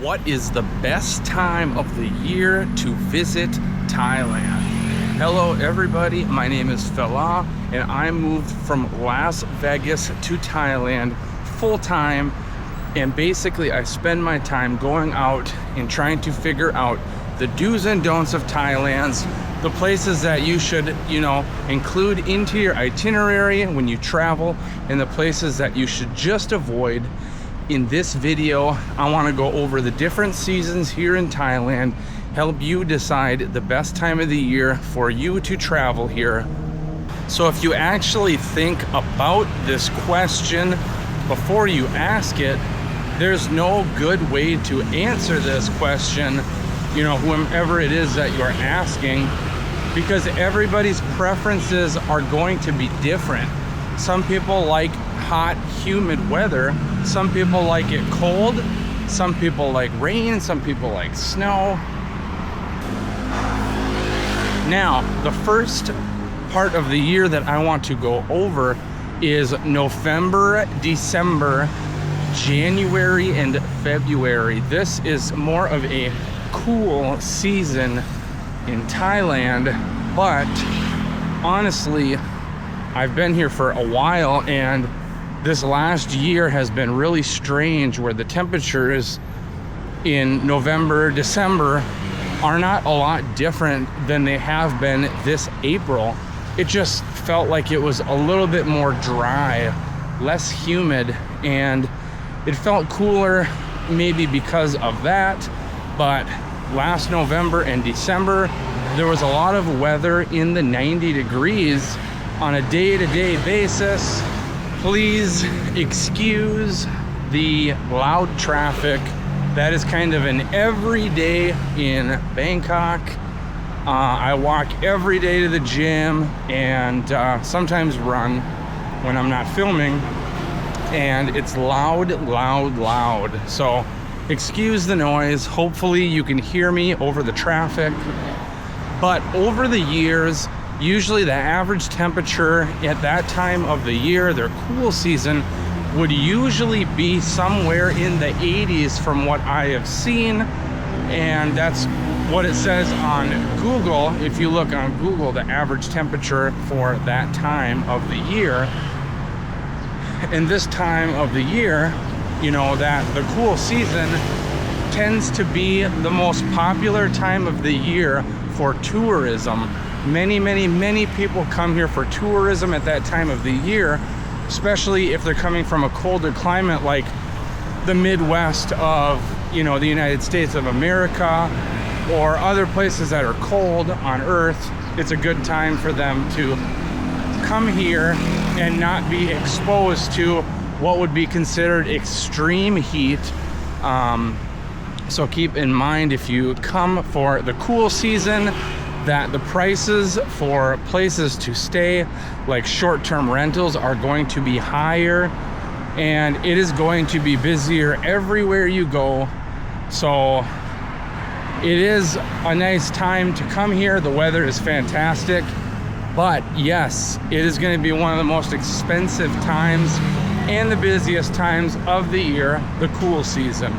What is the best time of the year to visit Thailand? Hello everybody, my name is Fela and I moved from Las Vegas to Thailand full-time, and basically I spend my time going out and trying to figure out the do's and don'ts of Thailand, the places that you should, include into your itinerary when you travel, and the places that you should just avoid. In this video, I want to go over the different seasons here in Thailand, help you decide the best time of the year for you to travel here. So if you actually think about this question before you ask it, there's no good way to answer this question, whomever it is that you're asking, because everybody's preferences are going to be different. Some people like hot, humid weather. Some people like it cold. Some people like rain. Some people like snow. Now, the first part of the year that I want to go over is November, December, January, and February. This is more of a cool season in Thailand, but honestly, I've been here for a while, and this last year has been really strange, where the temperatures in November, December are not a lot different than they have been this April. It just felt like it was a little bit more dry, less humid, and it felt cooler maybe because of that. But last November and December, there was a lot of weather in the 90 degrees on a day-to-day basis. Please excuse the loud traffic. That is kind of an everyday in Bangkok. I walk every day to the gym and sometimes run when I'm not filming, and it's loud. So excuse the noise. Hopefully you can hear me over the traffic. But over the years, usually the average temperature at that time of the year, their cool season, would usually be somewhere in the 80s from what I have seen. And that's what it says on Google. If you look on Google, the average temperature for that time of the year. And this time of the year, that the cool season tends to be the most popular time of the year for tourism. Many people come here for tourism at that time of the year, especially if they're coming from a colder climate like the Midwest of, the United States of America, or other places that are cold on Earth. It's a good time for them to come here and not be exposed to what would be considered extreme heat. So keep in mind, if you come for the cool season, that the prices for places to stay, like short-term rentals, are going to be higher, and it is going to be busier everywhere you go. So it is a nice time to come here. The weather is fantastic, but yes, it is going to be one of the most expensive times and the busiest times of the year, the cool season.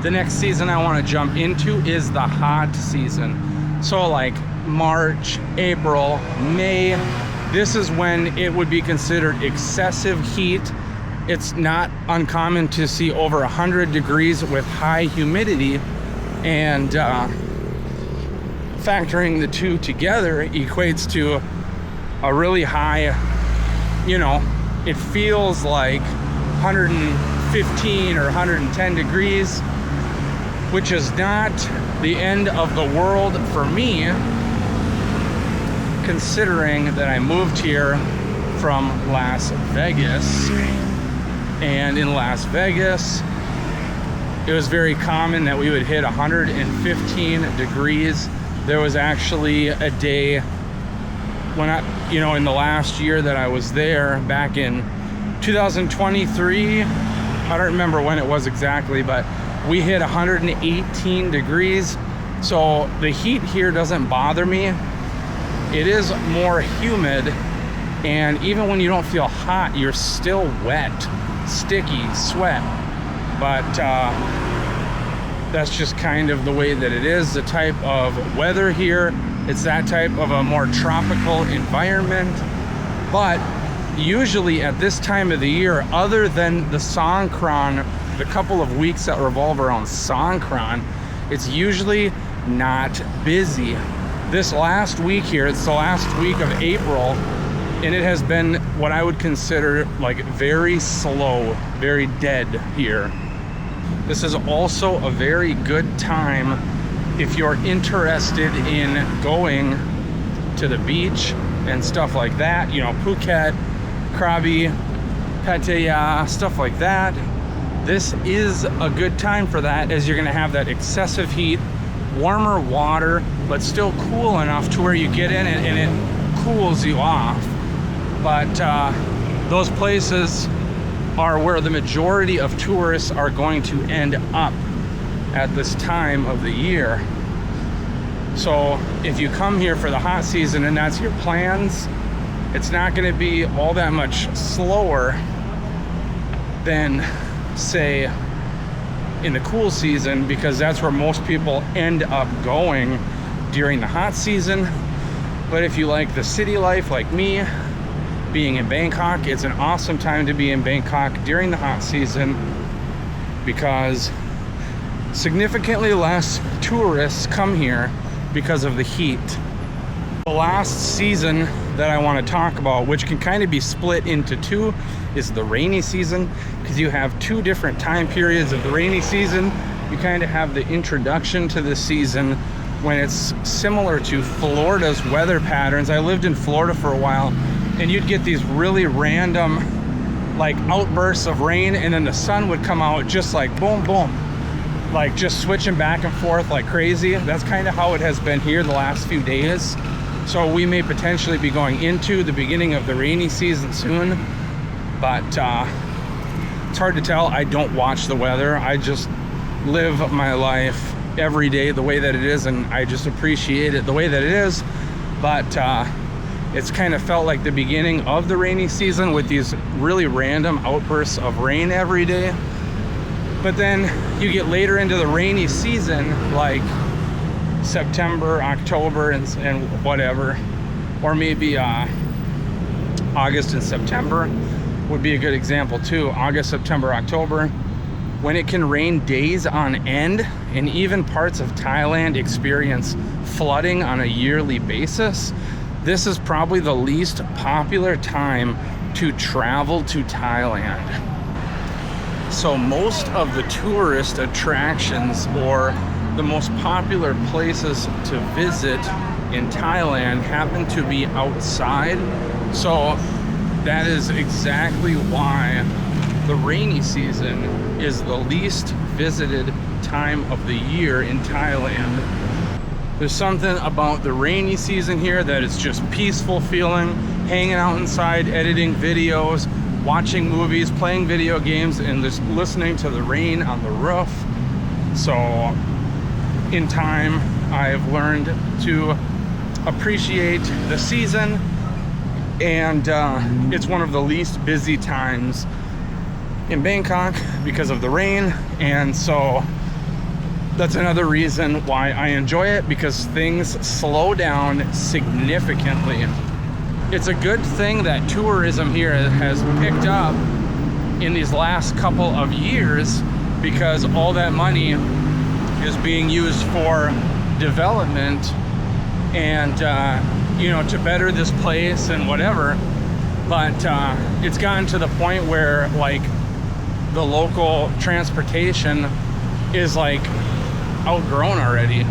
The next season I want to jump into is the hot season. So like March, April, May, this is when it would be considered excessive heat. It's not uncommon to see over 100 degrees with high humidity, and factoring the two together equates to a really high, it feels like 115 or 110 degrees, which is not the end of the world for me, considering that I moved here from Las Vegas. And in Las Vegas, it was very common that we would hit 115 degrees. There was actually a day when in the last year that I was there, back in 2023, I don't remember when it was exactly, but we hit 118 degrees. So the heat here doesn't bother me. It is more humid, and even when you don't feel hot, you're still wet, sticky, sweat. But That's just kind of the way that it is, the type of weather here. It's that type of a more tropical environment. But usually at this time of the year, other than the Songkran, the couple of weeks that revolve around Songkran, it's usually not busy. This last week here, it's the last week of April, and it has been what I would consider like very slow, very dead here. This is also a very good time if you're interested in going to the beach and stuff like that, you know, Phuket, Krabi, Pattaya, stuff like that. This is a good time for that, as you're gonna have that excessive heat, warmer water, but still cool enough to where you get in it and it cools you off. But those places are where the majority of tourists are going to end up at this time of the year. So if you come here for the hot season and that's your plans, it's not going to be all that much slower than, say, in the cool season, because that's where most people end up going during the hot season. But if you like the city life like me, being in Bangkok, it's an awesome time to be in Bangkok during the hot season, because significantly less tourists come here because of the heat. The last season that I want to talk about, which can kind of be split into two, is the rainy season, because you have two different time periods of the rainy season. You kind of have the introduction to the season when it's similar to Florida's weather patterns. I lived in Florida for a while, and you'd get these really random like outbursts of rain, and then the sun would come out just like boom, boom, like just switching back and forth like crazy. That's kind of how it has been here the last few days. So we may potentially be going into the beginning of the rainy season soon, but it's hard to tell. I don't watch the weather. I just live my life every day the way that it is, and I just appreciate it the way that it is. But it's kind of felt like the beginning of the rainy season with these really random outbursts of rain every day. But then you get later into the rainy season, like September, October, and whatever, or maybe August and September would be a good example too. August, September, October, when it can rain days on end, and even parts of Thailand experience flooding on a yearly basis. This is probably the least popular time to travel to Thailand. So most of the tourist attractions, or the most popular places to visit in Thailand, happen to be outside. So that is exactly why the rainy season is the least visited time of the year in Thailand. There's something about the rainy season here that it's just peaceful feeling, hanging out inside, editing videos, watching movies, playing video games, and just listening to the rain on the roof. So in time, I've learned to appreciate the season, and it's one of the least busy times in Bangkok because of the rain. And so that's another reason why I enjoy it, because things slow down significantly. It's a good thing that tourism here has picked up in these last couple of years, because all that money is being used for development and you know, to better this place and whatever. But it's gotten to the point where like the local transportation is like outgrown already.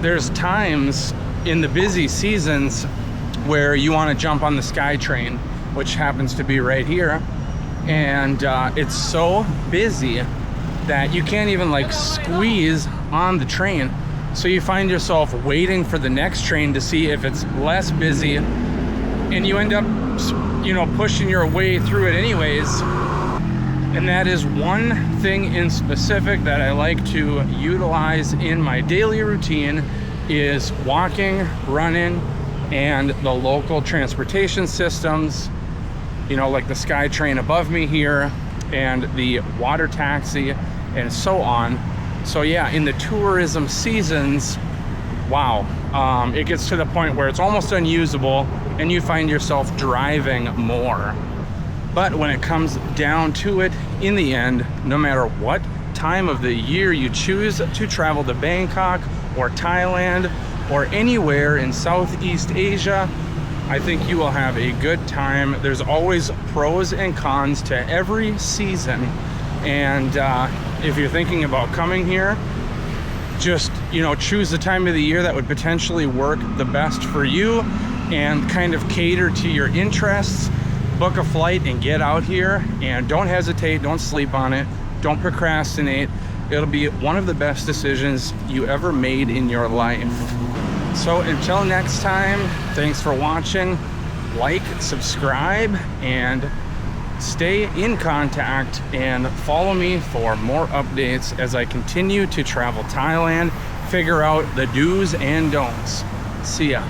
There's times in the busy seasons where you want to jump on the SkyTrain, which happens to be right here, and it's so busy that you can't even like squeeze on the train. So you find yourself waiting for the next train to see if it's less busy, and you end up, you know, pushing your way through it anyways. And that is one thing in specific that I like to utilize in my daily routine, is walking, running, and the local transportation systems, you know, like the SkyTrain above me here, and the water taxi, and so on. So yeah, in the tourism seasons, wow, it gets to the point where it's almost unusable and you find yourself driving more. But when it comes down to it, in the end, no matter what time of the year you choose to travel to Bangkok or Thailand or anywhere in Southeast Asia, I think you will have a good time. There's always pros and cons to every season. And if you're thinking about coming here, just, you know, choose the time of the year that would potentially work the best for you and kind of cater to your interests. Book a flight and get out here, and don't hesitate, don't sleep on it, don't procrastinate. It'll be one of the best decisions you ever made in your life. So until next time, thanks for watching. Like, subscribe, and stay in contact and follow me for more updates as I continue to travel Thailand, figure out the do's and don'ts. See ya.